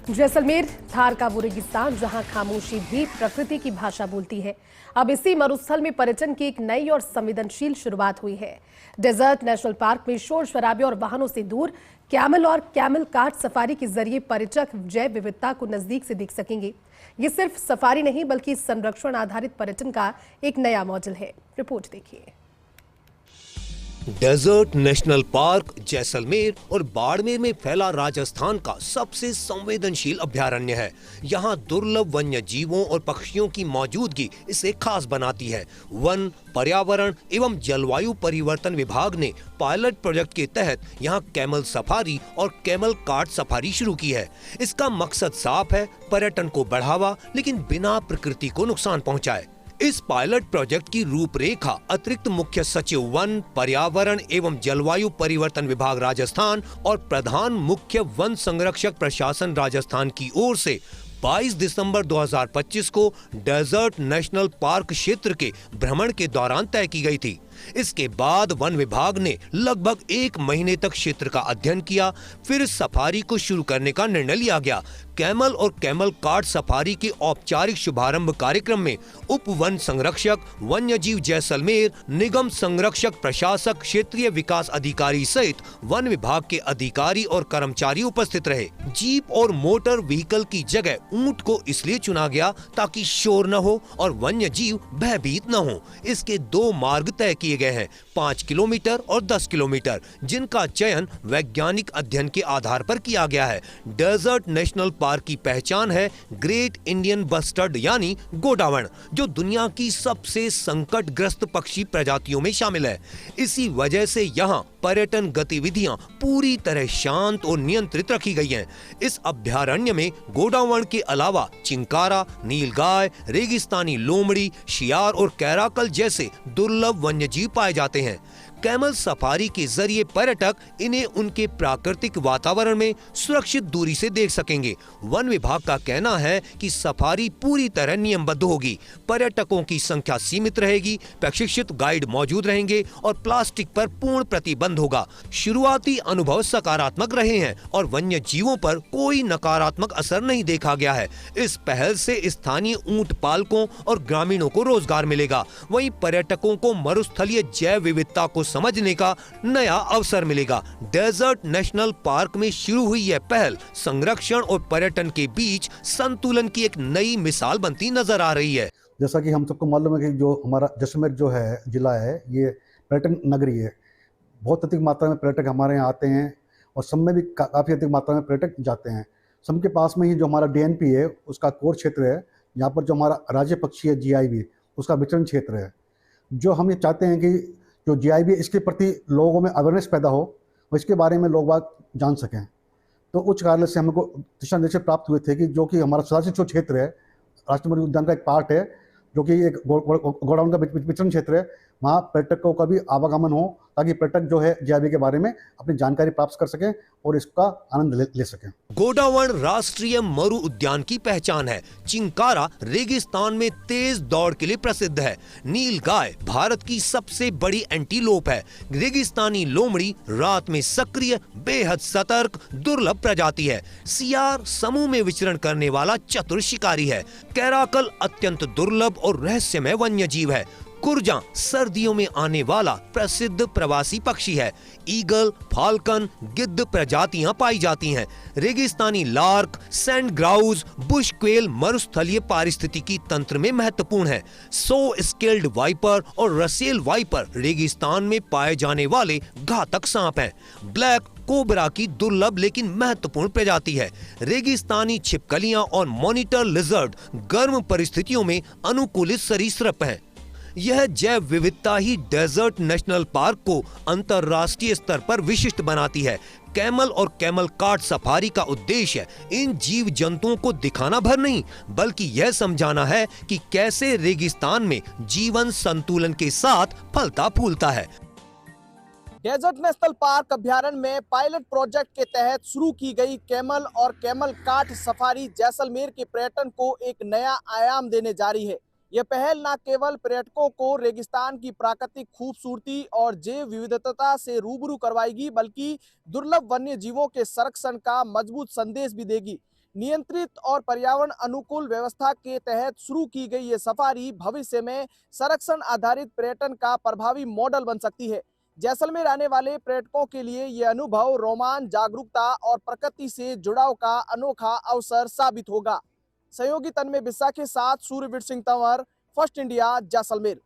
जैसलमेर थार का वो रेगिस्तान जहां खामोशी भी प्रकृति की भाषा बोलती है। अब इसी मरुस्थल में पर्यटन की एक नई और संवेदनशील शुरुआत हुई है। डेजर्ट नेशनल पार्क में शोर शराबे और वाहनों से दूर कैमल और कैमल कार्ट सफारी के जरिए पर्यटक जैव विविधता को नजदीक से देख सकेंगे। ये सिर्फ सफारी नहीं बल्कि संरक्षण आधारित पर्यटन का एक नया मॉडल है। रिपोर्ट देखिए। डेजर्ट नेशनल पार्क जैसलमेर और बाड़मेर में फैला राजस्थान का सबसे संवेदनशील अभयारण्य है। यहाँ दुर्लभ वन्य जीवों और पक्षियों की मौजूदगी इसे खास बनाती है। वन, पर्यावरण एवं जलवायु परिवर्तन विभाग ने पायलट प्रोजेक्ट के तहत यहाँ कैमल सफारी और कैमल कार्ट सफारी शुरू की है। इसका मकसद साफ है, पर्यटन को बढ़ावा लेकिन बिना प्रकृति को नुकसान पहुँचाए। इस पायलट प्रोजेक्ट की रूपरेखा अतिरिक्त मुख्य सचिव वन, पर्यावरण एवं जलवायु परिवर्तन विभाग राजस्थान और प्रधान मुख्य वन संरक्षक प्रशासन राजस्थान की ओर से 22 दिसंबर 2025 को डेजर्ट नेशनल पार्क क्षेत्र के भ्रमण के दौरान तय की गई थी। इसके बाद वन विभाग ने लगभग 1 महीने तक क्षेत्र का अध्ययन किया, फिर सफारी को शुरू करने का निर्णय लिया गया। कैमल और कैमल कार्ट सफारी के औपचारिक शुभारंभ कार्यक्रम में उप वन संरक्षक, वन्यजीव जैसलमेर, निगम संरक्षक प्रशासक, क्षेत्रीय विकास अधिकारी सहित वन विभाग के अधिकारी और कर्मचारी उपस्थित रहे। जीप और मोटर व्हीकल की जगह ऊंट को इसलिए चुना गया ताकि शोर न हो और वन्यजीव भयभीत न हो। इसके 2 मार्ग तय किए गए हैं, 5 किलोमीटर और 10 किलोमीटर, जिनका चयन वैज्ञानिक अध्ययन के आधार पर किया गया है। डेजर्ट नेशनल पार्क की पहचान है ग्रेट इंडियन बस्टर्ड यानी गोडावण, जो दुनिया की सबसे संकटग्रस्त पक्षी प्रजातियों में शामिल है। इसी वजह से यहाँ पर्यटन गतिविधियां पूरी तरह शांत और नियंत्रित रखी गई हैं। इस अभयारण्य में गोडावण के अलावा चिंकारा, नीलगाय, रेगिस्तानी लोमड़ी, शियार और कैराकल जैसे दुर्लभ वन्यजीव पाए जाते हैं। कैमल सफारी के जरिए पर्यटक इन्हें उनके प्राकृतिक वातावरण में सुरक्षित दूरी से देख सकेंगे। वन विभाग का कहना है कि सफारी पूरी तरह नियमबद्ध होगी, पर्यटकों की संख्या सीमित रहेगी, प्रशिक्षित गाइड मौजूद रहेंगे और प्लास्टिक पर पूर्ण प्रतिबंध होगा। शुरुआती अनुभव सकारात्मक रहे हैं और वन्य जीवों पर कोई नकारात्मक असर नहीं देखा गया है। इस पहल से स्थानीय ऊंट पालकों और ग्रामीणों को रोजगार मिलेगा, वहीं पर्यटकों को मरुस्थलीय जैव विविधता को समझने का नया अवसर मिलेगा। डेजर्ट नेशनल पार्क में शुरू हुई यह पहल संरक्षण और पर्यटन के बीच संतुलन की एक नई मिसाल बनती नजर आ रही है। जैसा कि हम सबको मालूम है कि जो हमारा जैसलमेर जो है जिला है, ये पर्यटन नगरी है। बहुत अधिक मात्रा में पर्यटक हमारे यहाँ आते हैं और सब में भी काफ़ी अधिक मात्रा में पर्यटक जाते हैं। सब के पास में ही जो हमारा डीएनपी है उसका कोर क्षेत्र है, यहाँ पर जो हमारा राज्य पक्षी है जीआईबी, उसका विचरण क्षेत्र है। जो हम ये चाहते हैं कि जो जीआईबी इसके प्रति लोगों में अवेयरनेस पैदा हो और इसके बारे में लोग बात जान सकें। तो उच्च कार्यालय से हमको दिशा निर्देश प्राप्त हुए थे कि जो कि हमारा सदाशिव जो क्षेत्र है, राष्ट्रीय मृग उद्यान का एक पार्ट है, जो कि एक गोडाउन का विचरण क्षेत्र है, वहाँ पर्यटकों का भी आवागमन हो ताकि पर्यटक जो है जीआईबी के बारे में अपनी जानकारी प्राप्त कर सकें और इसका आनंद ले सकें। गोडावण राष्ट्रीय मरु उद्यान की पहचान है। चिंकारा रेगिस्तान में तेज दौड़ के लिए प्रसिद्ध है। नीलगाय भारत की सबसे बड़ी एंटीलोप है। रेगिस्तानी लोमड़ी रात में सक्रिय, बेहद सतर्क, दुर्लभ प्रजाति है। सियार समूह में विचरण करने वाला चतुर शिकारी है। कैराकल अत्यंत दुर्लभ और रहस्यमय वन्य जीव है। कुरजा सर्दियों में आने वाला प्रसिद्ध प्रवासी पक्षी है। ईगल, फाल्कन, गिद्ध प्रजातियां पाई जाती हैं। रेगिस्तानी lark, sand grouse, Bush quail मरुस्थलीय पारिस्थितिकी तंत्र में महत्वपूर्ण है। 100 स्केल्ड वाइपर और रसेल वाइपर रेगिस्तान में पाए जाने वाले घातक सांप हैं। ब्लैक कोबरा की दुर्लभ लेकिन महत्वपूर्ण प्रजाति है। रेगिस्तानी छिपकलियां और मॉनिटर लिजर्ड गर्म परिस्थितियों में अनुकूलित सरीसृप हैं। यह जैव विविधता ही डेजर्ट नेशनल पार्क को अंतर्राष्ट्रीय स्तर पर विशिष्ट बनाती है। कैमल और कैमल कार्ट सफारी का उद्देश्य इन जीव जंतुओं को दिखाना भर नहीं, बल्कि यह समझाना है कि कैसे रेगिस्तान में जीवन संतुलन के साथ फलता फूलता है। डेजर्ट नेशनल पार्क अभ्यारण्य में पायलट प्रोजेक्ट के तहत शुरू की गई कैमल और कैमल कार्ट सफारी जैसलमेर के पर्यटन को एक नया आयाम देने जा रही है। यह पहल न केवल पर्यटकों को रेगिस्तान की प्राकृतिक खूबसूरती और जैव विविधता से रूबरू करवाएगी, बल्कि दुर्लभ वन्य जीवों के संरक्षण का मजबूत संदेश भी देगी। नियंत्रित और पर्यावरण अनुकूल व्यवस्था के तहत शुरू की गई ये सफारी भविष्य में संरक्षण आधारित पर्यटन का प्रभावी मॉडल बन सकती है। जैसलमेर आने वाले पर्यटकों के लिए यह अनुभव रोमांच, जागरूकता और प्रकृति से जुड़ाव का अनोखा अवसर साबित होगा। सहयोगी तन्मय बिस्सा के साथ सूर्यवीर सिंह तंवर, फर्स्ट इंडिया, जैसलमेर।